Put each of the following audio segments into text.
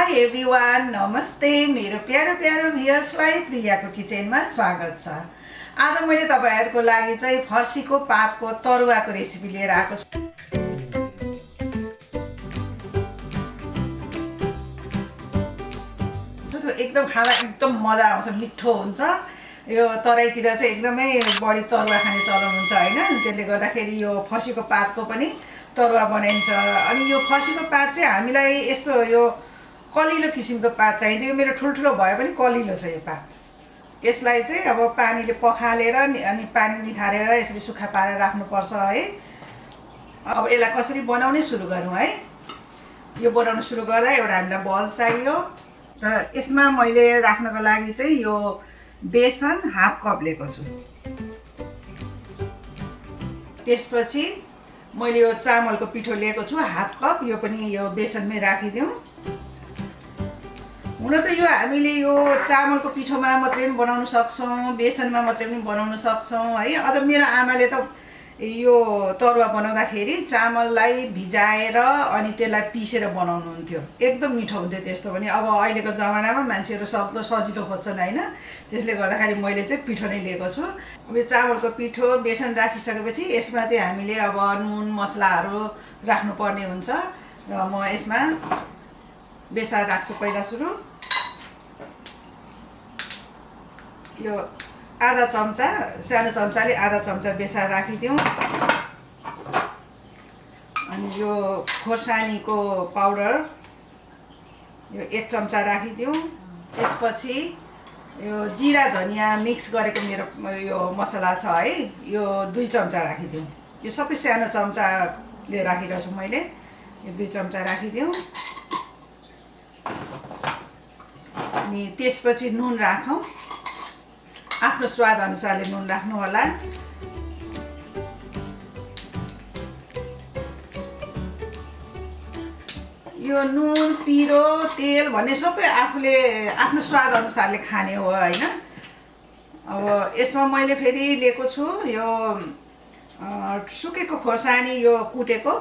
High everyone, नमस्ते मेरो प्यारो प्यारो भ्युअर्सलाई प्रियाको किचनमा स्वागत छ। आज मैले तपाईहरुको लागि चाहिँ फर्सीको पातको तरुवाको रेसिपी लिएर आएको छु। एकदम खाना एकदम मजा आउँछ, मिठो हुन्छ। यो तराईतिर चाहिँ एकदमै बढी तरुवा खाने चलन हुन्छ हैन, त्यसले गर्दाखेरि यो फर्सीको पातको पनि तरुवा बनाइन्छ। अनि यो फर्सीको पात चाहिँ हामीलाई यस्तो यो कलिलो किसिमको पात चाहिन्छ। यो मेरो ठुल्ठुलो भए पनि कलिलो छ यो पात। यसलाई चाहिँ अब पानीले पखालेर अनि पानी निथारेर यसरी सुक्खा पारेर राख्नुपर्छ है। अब यसलाई कसरी बनाउने सुरु गरौँ है। यो बनाउन सुरु गर्दा एउटा हामीलाई बल चाहियो र यसमा मैले राख्नको लागि चाहिँ यो बेसन हाफ कप लिएको छु। त्यसपछि मैले यो चामलको पिठो लिएको छु हाफ कप, यो पनि यो बेसनमै राखिदिउँ। हुन त यो हामीले यो चामलको पिठोमा मात्रै पनि बनाउन सक्छौँ, बेसनमा मात्रै पनि बनाउन सक्छौँ है। अझ मेरो आमाले त यो तरुवा बनाउँदाखेरि चामललाई भिजाएर अनि त्यसलाई पिसेर बनाउनुहुन्थ्यो। एकदम मिठो हुन्थ्यो त्यस्तो पनि। अब अहिलेको जमानामा मान्छेहरू सक्दो सजिलो खोज्छन् हैन, त्यसले गर्दाखेरि मैले चाहिँ पिठो नै लिएको छु। अब यो चामलको पिठो बेसन राखिसकेपछि यसमा चाहिँ हामीले अब नुन मसलाहरू राख्नुपर्ने हुन्छ र म यसमा बेसार राख्छु। पहिला सुरु यो आधा चम्चा, सानो चम्चाले आधा चम्चा बेसार राखिदिउँ। अनि यो खोर्सानीको पाउडर यो 1 चम्चा राखिदिउँ। त्यसपछि यो जिरा धनिया मिक्स गरेको मेरो यो मसला छ है, यो 2 चम्चा राखिदिउँ। यो सबै सानो चम्चाले राखिरहेको छु मैले। यो 2 चम्चा राखिदिउँ। अनि त्यसपछि नुन राखौँ, आफ्नो स्वाद अनुसारले नुन राख्नु होला। यो नुन पिरो तेल भन्ने सबै आफूले आफ्नो स्वाद अनुसारले खाने हो हैन। अब यसमा मैले फेरि लिएको छु यो सुकेको खोर्सानी, यो कुटेको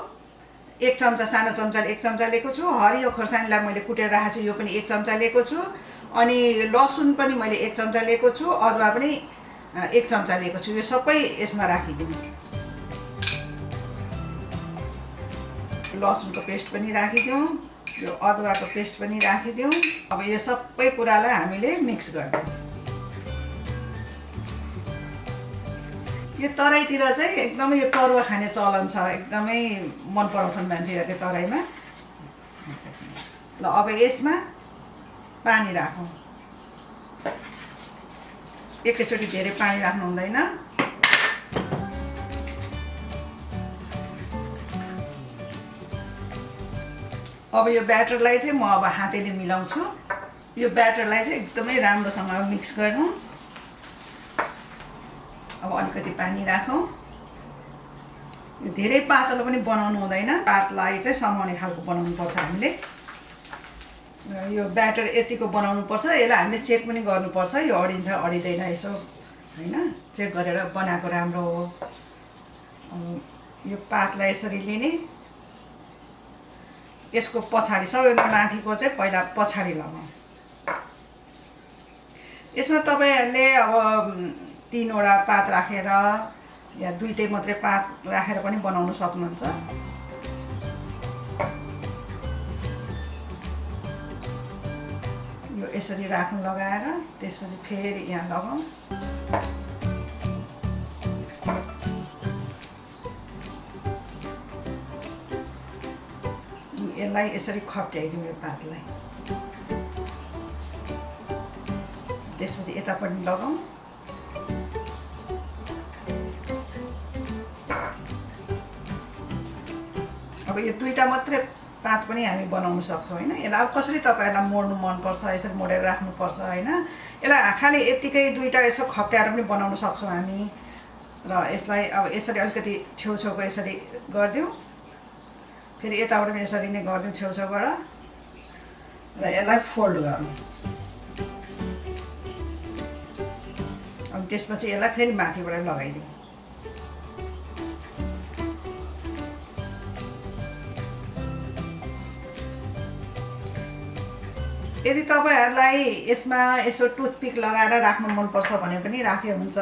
1 चम्चा, सानो चम्चाले 1 चम्चा लिएको छु। हरियो खोर्सानीलाई मैले कुटेर राखेको छु, यो पनि 1 चम्चा लिएको छु। अनि लसुन पनि मैले 1 चम्चा लिएको छु, अदुवा पनि 1 चम्चा लिएको छु। यो सबै यसमा राखिदिउँ। लसुनको पेस्ट पनि राखिदिउँ, यो अदुवाको पेस्ट पनि राखिदिउँ। अब यो सबै कुरालाई हामीले मिक्स गरिदिउँ। यो तराईतिर चाहिँ एकदमै यो तरुवा खाने चलन छ, एकदमै मन पराउँछन् मान्छेहरूले तराईमा। ल अब यसमा पानी राखौँ। एकैचोटि धेरै पानी राख्नु हुँदैन। अब यो ब्याटरलाई चाहिँ म अब हातैले मिलाउँछु। यो ब्याटरलाई चाहिँ एकदमै राम्रोसँग मिक्स गरौँ। अब अलिकति पानी राखौँ। यो धेरै पातलो पनि बनाउनु हुँदैन, पातलाई चाहिँ समाउने खालको बनाउनु पर्छ हामीले। यो ब्याटर यतिको बनाउनु पर्छ। यसलाई हामीले चेक पनि गर्नुपर्छ, यो अडिन्छ अडिँदैन यसो हैन, चेक गरेर बनाएको राम्रो हो। यो पातलाई यसरी लिने, यसको पछाडि सबैभन्दा माथिको चाहिँ पहिला पछाडि लगाउँ। यसमा तपाईहरुले अब 3 वटा पात राखेर या 2टै मात्रै पात राखेर पनि बनाउन सक्नुहुन्छ। यो यसरी राख्नु लगाएर त्यसपछि फेरि यहाँ लगाउँ। यसलाई यसरी खप्ट्याइदिउँ यो पातलाई। त्यसपछि यता पनि लगाउँ। अब यो 2टा मात्रै पात पनि हामी बनाउन सक्छौँ हैन। यसलाई अब कसरी तपाईहरुलाई मोड्नु मन पर्छ यसरी मोडेर राख्नु पर्छ हैन। यसलाई खाली यतिकै 2टा यसो खप्ट्याएर पनि बनाउन सक्छौँ हामी। र यसलाई अब यसरी अलिकति छेउछेउको यसरी गर्दिउँ। फेरि यताबाट पनि यसरी नै गर्दिउँ छेउछेउबाट र यसलाई फोल्ड गरौँ। अनि त्यसपछि यसलाई फेरि माथिबाट लगाइदिउँ। यदि तपाईहरुलाई यसमा यसो टुथपिक लगाएर राख्नु मन पर्छ भने पनि राखे हुन्छ।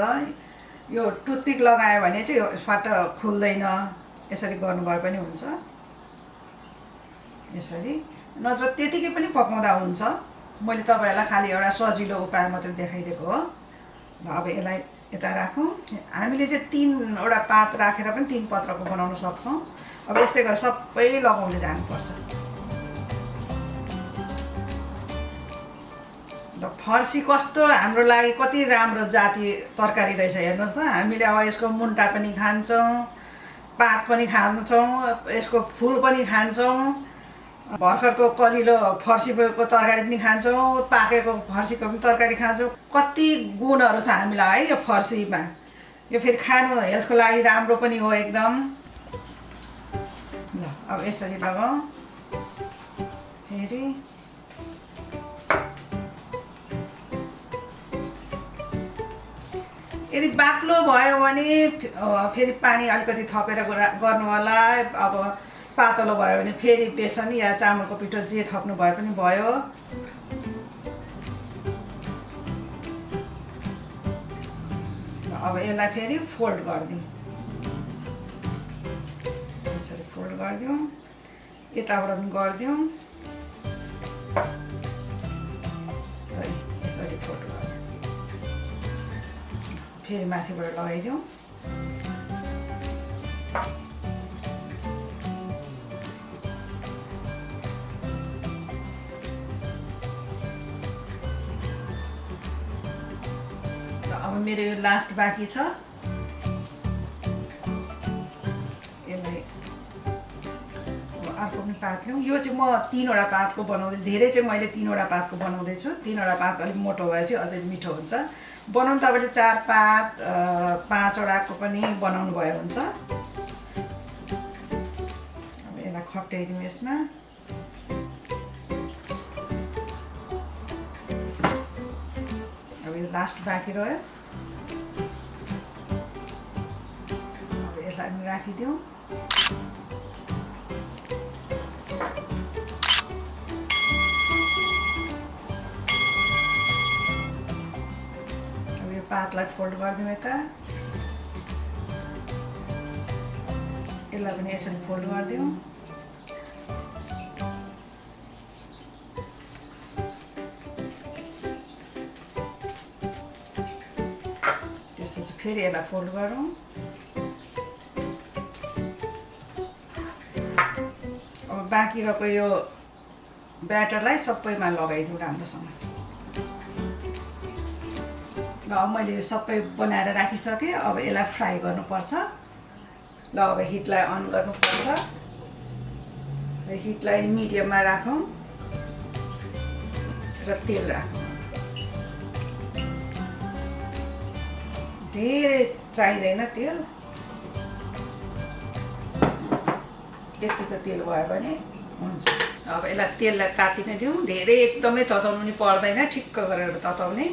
यो टुथपिक लगायो भने चाहिँ यो फाट खुल्दैन, यसरी गर्नुभयो पनि हुन्छ। यसरी नत्र त्यतिकै पनि पकाउँदा हुन्छ। मैले तपाईहरुलाई खाली एउटा सजिलो उपाय मात्र देखाइदिएको हो। ल अब यसलाई यता राखौँ। हामीले चाहिँ 3 वटा पात राखेर पनि 3 पत्रको बनाउन सक्छौं। अब यस्तै गरेर सबै लगाउँदै जानुपर्छ। ल फर्सी कस्तो हाम्रो लागि कति राम्रो जाति तरकारी रहेछ हेर्नुस् त। हामीले अब यसको मुन्टा पनि खान्छौं, पात पनि खान्छौं, यसको फूल पनि खान्छौं, भर्खरको कलिलो फर्सीको तरकारी पनि खान्छौं, पाकेको फर्सीको पनि तरकारी खान्छौं। कति गुणहरु छ हामीलाई है यो फर्सीमा। यो फेरि खानु हेल्थको लागि राम्रो पनि हो एकदम। ल अब यसरी लगाऊ। फेरि यदि बाक्लो भयो भने फेरि पानी अलिकति थपेर गर्नु होला। अब पातलो भयो भने फेरि बेसन या चामलको पिठो जे थप्नु भए पनि भयो। अब यसलाई फेरि फोल्ड गरिदिउँ। यसरी फोल्ड गरिदिउँ, यताबाट पनि गरिदिउँ, यसरी फोल्ड गरिदिउँ, फेरि माथिबाट लगाइदिउँ। अब मेरो यो लास्ट बाँकी छ। यसलाई अर्को पनि पात ल्याउँ। यो चाहिँ म 3 वटा पातको बनाउँदै, धेरै चाहिँ मैले 3 वटा पातको बनाउँदैछु। 3 वटा पात अलिक मोटो भए चाहिँ अझै मिठो हुन्छ। बनाउनु तपाईले 4 पात 5 वटाको पनि बनाउनु भयो हुन्छ। अब यसलाई खट्याइदिउँ यसमा। अब यो लास्ट बाँकी रह्यो। अब यसलाई पनि राखिदिउँ। पातलाई फोल्ड गरिदिउँ यता। यसलाई पनि यसरी फोल्ड गरिदिउँ। त्यसपछि फेरि यसलाई फोल्ड गरौँ। अब बाँकी रहेको यो ब्याटरलाई सबैमा लगाइदिउँ राम्रोसँग। ल अब मैले सबै बनाएर राखिसकेँ। अब यसलाई फ्राई गर्नुपर्छ। ल अब हिटलाई अन गर्नुपर्छ र हिटलाई मिडियममा राखौँ र तेल राखौँ। धेरै चाहिँदैन तेल, यतिको तेल भयो भने हुन्छ। अब यसलाई तेललाई तातिन दिउँ। धेरै एकदमै तताउनु नि पर्दैन, ठिक्क गरेर तताउने।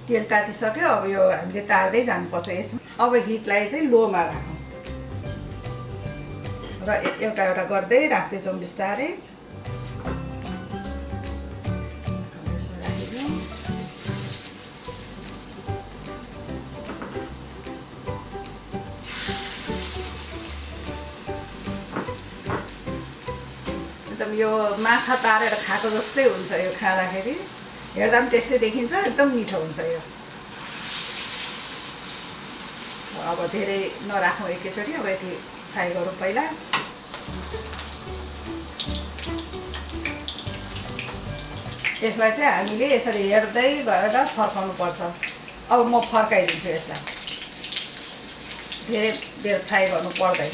तेल तातिसक्यो। अब यो हामीले तार्दै जानुपर्छ यसमा। अब हिटलाई चाहिँ लोमा राखौँ र एउटा एउटा गर्दै राख्दै जाउँ बिस्तारै। एकदम यो माछा तारेर खाएको जस्तै हुन्छ यो खाँदाखेरि। हेर्दा पनि त्यस्तै देखिन्छ, एकदम मिठो हुन्छ यो। अब धेरै नराखौँ एकैचोटि। अब यति फ्राई गरौँ पहिला। यसलाई चाहिँ हामीले यसरी हेर्दै गरेर फर्काउनु पर्छ। अब म फर्काइदिन्छु यसलाई। धेरै बेर फ्राई गर्नु पर्दैन।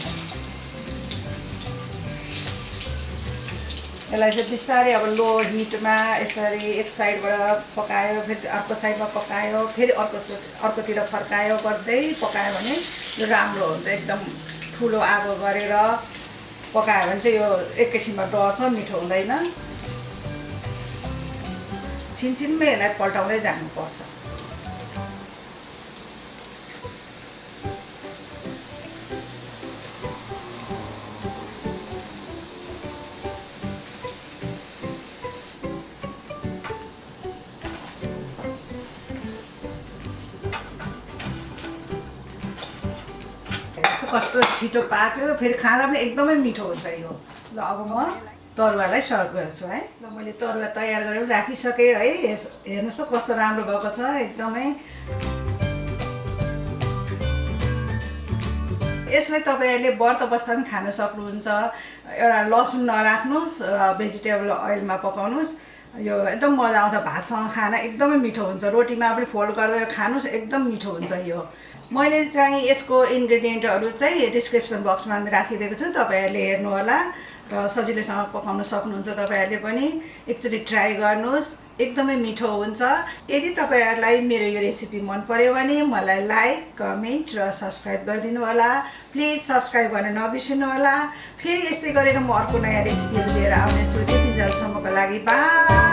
यसलाई चाहिँ बिस्तारै अब लो हिटमा यसरी एक साइडबाट पकायो, फेरि अर्को साइडमा पकायो, फेरि अर्कोतिर फर्कायो गर्दै पकायो भने यो राम्रो हुन्छ। एकदम ठुलो आगो गरेर पकायो भने चाहिँ यो एकैछिनमा डढ्छ, मिठो हुँदैन। छिनछिनमै यसलाई पल्टाउँदै जानुपर्छ। कस्तो छिटो पाक्यो फेरि खाँदा पनि एकदमै मिठो हुन्छ यो। ल अब म तरुवालाई सर्भ गर्छु है। ल मैले तरुवा तयार गरेर राखिसकेँ है। हेर्नुहोस् त कस्तो राम्रो भएको छ एकदमै। यसलाई तपाईँहरूले व्रत बस्दा पनि खान सक्नुहुन्छ। एउटा लसुन नराख्नुहोस् र भेजिटेबल ओइलमा पकाउनुहोस्। यो एकदम मजा आउँछ भातसँग खान एकदमै मिठो हुन्छ। रोटीमा पनि फोल्ड गरेर खानुहोस् एकदम मिठो हुन्छ यो। मैले चाहिँ यसको इन्ग्रेडियन्टहरू चाहिँ डिस्क्रिप्सन बक्समा राखिदिएको छु, तपाईँहरूले हेर्नु होला र सजिलैसँग पकाउन सक्नुहुन्छ। तपाईँहरूले पनि एकचोटि ट्राई गर्नुहोस् एकदमै मिठो हुन्छ। यदि तपाईँहरूलाई मेरो यो रेसिपी मन पर्यो भने मलाई लाइक, कमेन्ट र सब्सक्राइब गरिदिनु होला। प्लिज सब्सक्राइब गर्न नबिर्सिनु होला। फेरि यस्तै गरेर म अर्को नयाँ रेसिपीहरू लिएर आउनेछु। त्यतिन्जेलसम्मको लागि बाई।